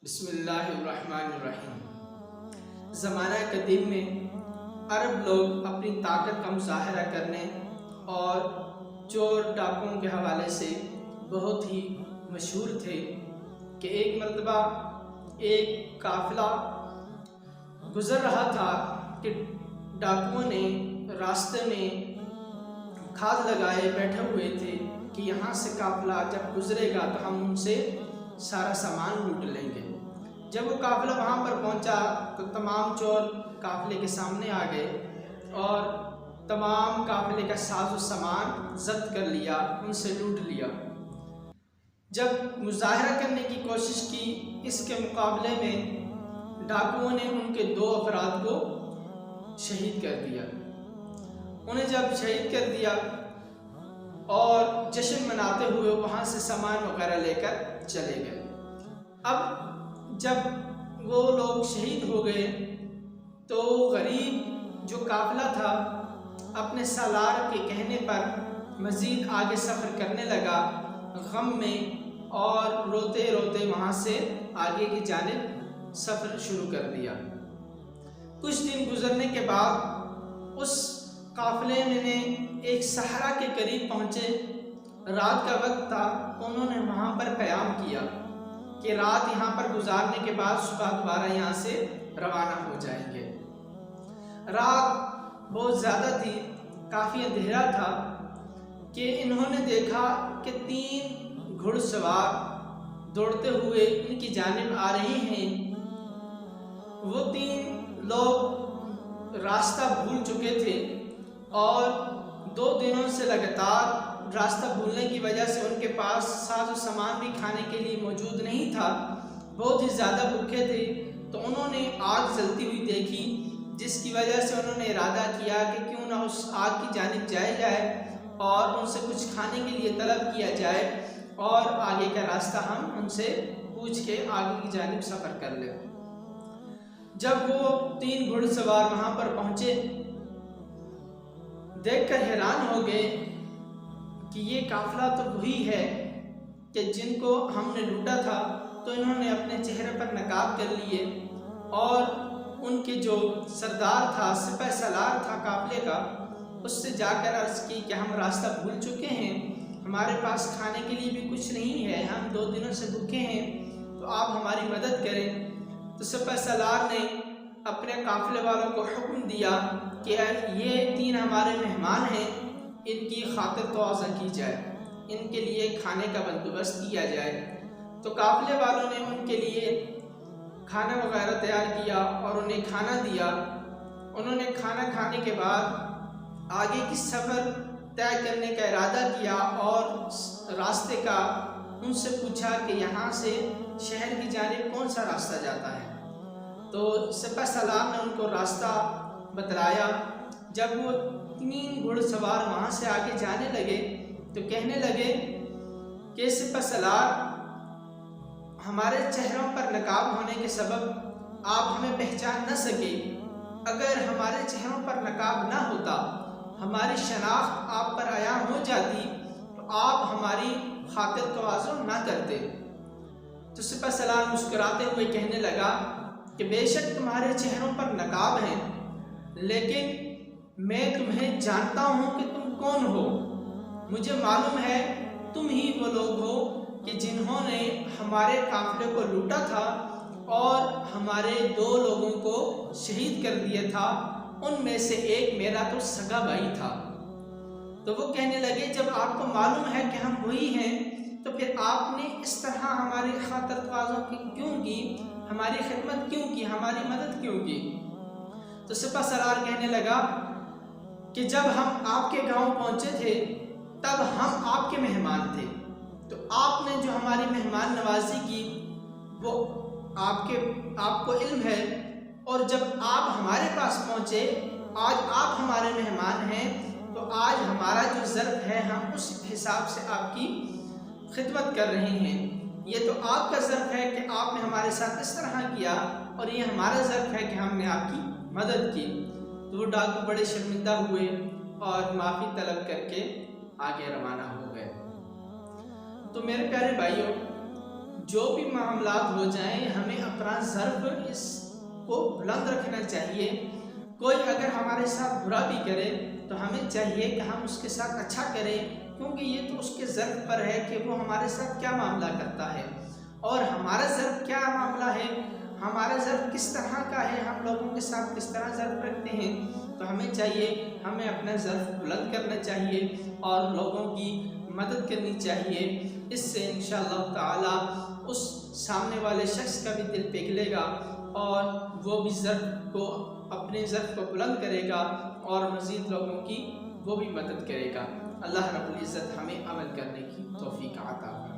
بسم اللہ الرحمن الرحیم۔ زمانہ قدیم میں عرب لوگ اپنی طاقت کا مظاہرہ کرنے اور چور ڈاکوؤں کے حوالے سے بہت ہی مشہور تھے کہ ایک مرتبہ ایک قافلہ گزر رہا تھا کہ ڈاکوؤں نے راستے میں کھاد لگائے بیٹھے ہوئے تھے کہ یہاں سے قافلہ جب گزرے گا تو ہم ان سے سارا سامان لوٹ لیں گے۔ جب وہ قافلہ وہاں پر پہنچا تو تمام چور قافلے کے سامنے آ گئے اور تمام قافلے کا ساز و سامان ضبط کر لیا، ان سے لوٹ لیا۔ جب مظاہرہ کرنے کی کوشش کی اس کے مقابلے میں ڈاکوؤں نے ان کے 2 افراد کو شہید کر دیا۔ انہیں جب شہید کر دیا اور جشن مناتے ہوئے وہاں سے سامان وغیرہ لے کر چلے گئے۔ اب جب وہ لوگ شہید ہو گئے تو غریب جو قافلہ تھا اپنے سالار کے کہنے پر مزید آگے سفر کرنے لگا غم میں، اور روتے روتے وہاں سے آگے کی جانب سفر شروع کر دیا۔ کچھ دن گزرنے کے بعد اس قافلے میں ایک صحرا کے قریب پہنچے۔ رات کا وقت تھا، انہوں نے وہاں پر قیام کیا کہ رات یہاں پر گزارنے کے بعد صبح دوبارہ یہاں سے روانہ ہو جائیں گے۔ رات بہت زیادہ تھی، کافی اندھیرا تھا کہ انہوں نے دیکھا کہ 3 گھڑ سوار دوڑتے ہوئے ان کی جانب آ رہے ہیں۔ وہ 3 لوگ راستہ بھول چکے تھے اور 2 دنوں سے لگاتار راستہ بھولنے کی وجہ سے ان کے پاس ساز و سامان بھی کھانے کے لیے موجود نہیں تھا، بہت ہی زیادہ بھوکے تھے۔ تو انہوں نے آگ جلتی ہوئی دیکھی، جس کی وجہ سے انہوں نے ارادہ کیا کہ کیوں نہ اس آگ کی جانب جایا جائے اور ان سے کچھ کھانے کے لیے طلب کیا جائے اور آگے کا راستہ ہم ان سے پوچھ کے آگے کی جانب سفر کر لیں۔ جب وہ 3 گھڑ سوار وہاں پر پہنچے، دیکھ کر حیران ہو گئے کہ یہ قافلہ تو وہی ہے کہ جن کو ہم نے لوٹا تھا۔ تو انہوں نے اپنے چہرے پر نقاب کر لیے اور ان کے جو سردار تھا، سپہ سالار تھا قافلے کا، اس سے جا کر عرض کی کہ ہم راستہ بھول چکے ہیں، ہمارے پاس کھانے کے لیے بھی کچھ نہیں ہے، ہم 2 دنوں سے بھوکے ہیں، تو آپ ہماری مدد کریں۔ تو سپہ سالار نے اپنے قافلے والوں کو حکم دیا کہ یہ 3 ہمارے مہمان ہیں، ان کی خاطر تواضع کی جائے، ان کے لیے کھانے کا بندوبست کیا جائے۔ تو قافلے والوں نے ان کے لیے کھانا وغیرہ تیار کیا اور انہیں کھانا دیا۔ انہوں نے کھانا کھانے کے بعد آگے کی سفر طے کرنے کا ارادہ کیا اور راستے کا ان سے پوچھا کہ یہاں سے شہر کی جانب کون سا راستہ جاتا ہے۔ تو سپہ سالار نے ان کو راستہ بتلایا۔ جب وہ 3 گھڑ سوار وہاں سے آگے جانے لگے تو کہنے لگے کہ سپہ سالار، ہمارے چہروں پر نقاب ہونے کے سبب آپ ہمیں پہچان نہ سکے، اگر ہمارے چہروں پر نقاب نہ ہوتا، ہماری شناخت آپ پر عیاں ہو جاتی تو آپ ہماری خاطر تواضع نہ کرتے۔ تو سپہ سالار مسکراتے ہوئے کہنے لگا کہ بے شک تمہارے چہروں پر نقاب ہیں، لیکن میں تمہیں جانتا ہوں کہ تم کون ہو۔ مجھے معلوم ہے تم ہی وہ لوگ ہو کہ جنہوں نے ہمارے قافلے کو لوٹا تھا اور ہمارے 2 لوگوں کو شہید کر دیا تھا، ان میں سے ایک میرا تو سگا بھائی تھا۔ تو وہ کہنے لگے جب آپ کو معلوم ہے کہ ہم وہی ہیں تو پھر آپ نے اس طرح ہماری خاطر تواضع کیوں کی، ہماری خدمت کیوں کی، ہماری مدد کیوں کی؟ تو سپہ سالار کہنے لگا کہ جب ہم آپ کے گاؤں پہنچے تھے تب ہم آپ کے مہمان تھے، تو آپ نے جو ہماری مہمان نوازی کی وہ آپ کو علم ہے، اور جب آپ ہمارے پاس پہنچے، آج آپ ہمارے مہمان ہیں، تو آج ہمارا جو ظرف ہے ہم اس حساب سے آپ کی خدمت کر رہے ہیں۔ یہ تو آپ کا ظرف ہے کہ آپ نے ہمارے ساتھ اس طرح کیا، اور یہ ہمارا ظرف ہے کہ ہم نے آپ کی مدد کی۔ تو وہ ڈاکو بڑے شرمندہ ہوئے اور معافی طلب کر کے آگے روانہ ہو گئے۔ تو میرے پیارے بھائیوں، جو بھی معاملات ہو جائیں ہمیں اپنا ظرف اس کو بلند رکھنا چاہیے۔ کوئی اگر ہمارے ساتھ برا بھی کرے تو ہمیں چاہیے کہ ہم اس کے ساتھ اچھا کریں، کیونکہ یہ تو اس کے ظرف پر ہے کہ وہ ہمارے ساتھ کیا معاملہ کرتا ہے اور ہمارا ظرف کیا معاملہ ہے، ہمارا ظرف کس طرح کا ہے، ہم لوگوں کے ساتھ کس طرح ظرف رکھتے ہیں۔ تو ہمیں چاہیے ہمیں اپنا ظرف بلند کرنا چاہیے اور لوگوں کی مدد کرنی چاہیے۔ اس سے انشاءاللہ تعالی اس سامنے والے شخص کا بھی دل پگھلے گا اور وہ بھی ظرف کو اپنے ظرف کو بلند کرے گا اور مزید لوگوں کی وہ بھی مدد کرے گا۔ اللہ رب العزت ہمیں عمل کرنے کی توفیق عطا فرمائے۔